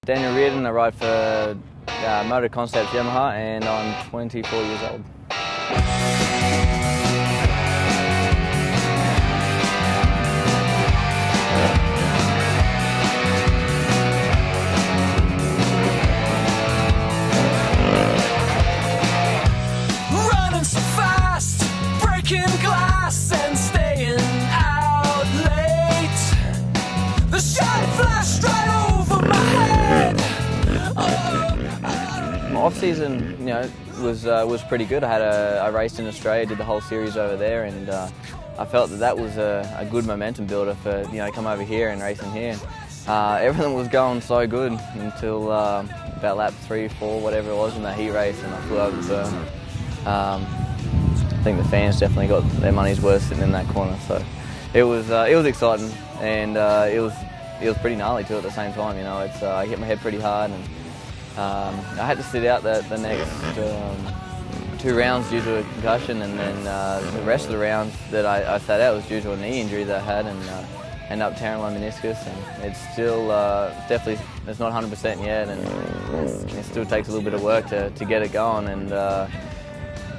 Dan Reardon, I ride for Motor Concepts Yamaha, and I'm 24 years old. Running so fast, breaking glass and staying out late. The shot flashed right over my head. My off season, was pretty good. I raced in Australia, did the whole series over there, and I felt that was a good momentum builder for come over here and racing here. Everything was going so good until about lap 3, 4, whatever it was in the heat race, and I flew over the berm. I think the fans definitely got their money's worth sitting in that corner. So it was exciting, and it was pretty gnarly too at the same time. I hit my head pretty hard, and I had to sit out the next 2 rounds due to a concussion, and then the rest of the rounds that I sat out was due to a knee injury that I had, and ended up tearing my meniscus, and it's still definitely, it's not 100% yet, and it still takes a little bit of work to get it going, and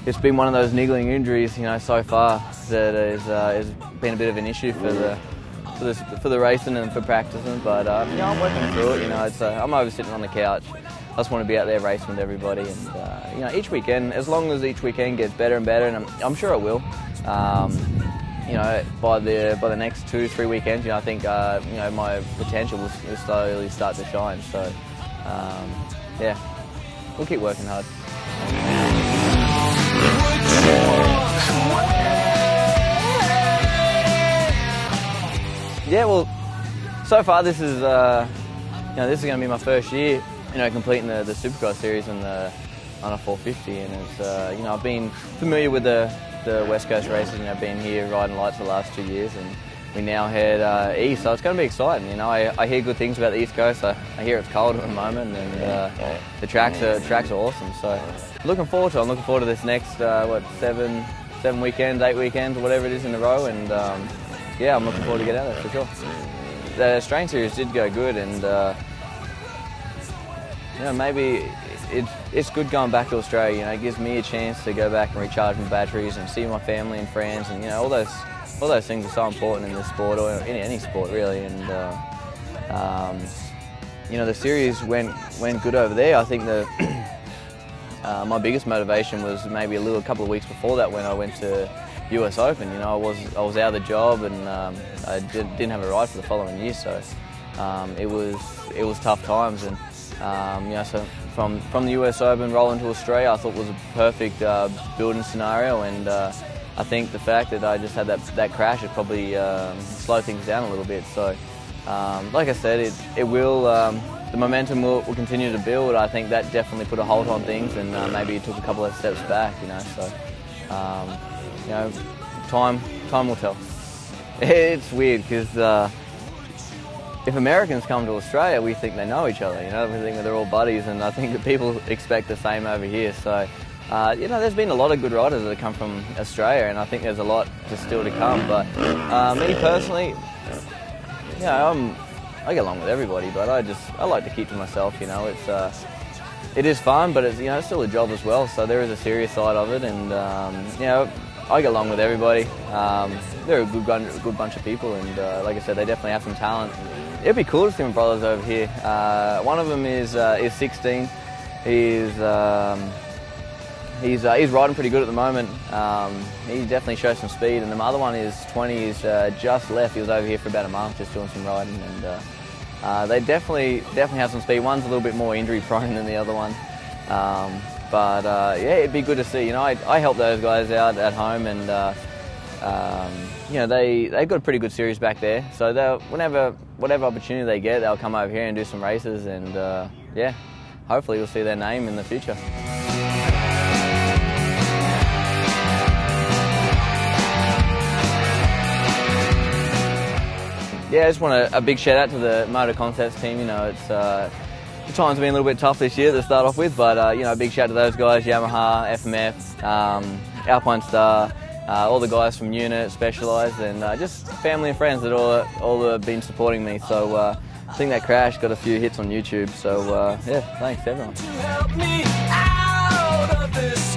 it's been one of those niggling injuries, so far that has been a bit of an issue for the racing and for practicing, but I'm working through it. I'm over sitting on the couch. I just want to be out there racing with everybody, and each weekend, as long as each weekend gets better and better, and I'm sure it will. By the next 2-3 weekends, I think my potential will slowly start to shine. So yeah, we'll keep working hard. Yeah, well, so far this is this is going to be my first year, completing the Supercross series on a 450, and it's I've been familiar with the West Coast races. I've been here riding lights the last 2 years, and we now head east, so it's going to be exciting. I hear good things about the East Coast. I hear it's cold at the moment, and the tracks are awesome. So looking forward to it. I'm looking forward to this next 7 weekends, 8 weekends, whatever it is in a row, and yeah, I'm looking forward to get out there for sure. The Australian series did go good, and maybe it's good going back to Australia. It gives me a chance to go back and recharge my batteries and see my family and friends, and all those things are so important in this sport, or in any sport really. And the series went good over there. I think my biggest motivation was maybe a couple of weeks before that, when I went to US Open. I was out of the job, and I didn't have a ride for the following year, so it was tough times, and so from the US Open rolling to Australia, I thought was a perfect building scenario, and I think the fact that I just had that crash had probably slowed things down a little bit. So like I said, it will the momentum will continue to build. I think that definitely put a halt on things, and maybe it took a couple of steps back. So time will tell. It's weird because if Americans come to Australia, we think they know each other. We think that they're all buddies, and I think that people expect the same over here. So there's been a lot of good riders that have come from Australia, and I think there's a lot still to come. But me personally, I get along with everybody, but I like to keep to myself. It is fun, but it's still a job as well. So there is a serious side of it, and I get along with everybody. They're a good bunch of people, and like I said, they definitely have some talent. It'd be cool to see my brothers over here. One of them is 16. He's riding pretty good at the moment. He definitely shows some speed, and the other one is 20. He's just left. He was over here for about a month, just doing some riding, and they definitely have some speed. One's a little bit more injury prone than the other one. But yeah, it'd be good to see. I help those guys out at home, and they've got a pretty good series back there. So whatever opportunity they get, they'll come over here and do some races, and yeah, hopefully we'll see their name in the future. Yeah, I just want a big shout out to the Motor Concepts team. The times have been a little bit tough this year to start off with, but a big shout out to those guys: Yamaha, FMF, Alpine Star, all the guys from Unit, Specialized, and just family and friends that all have been supporting me. So I think that crash got a few hits on YouTube. So yeah, thanks everyone. To help me out of this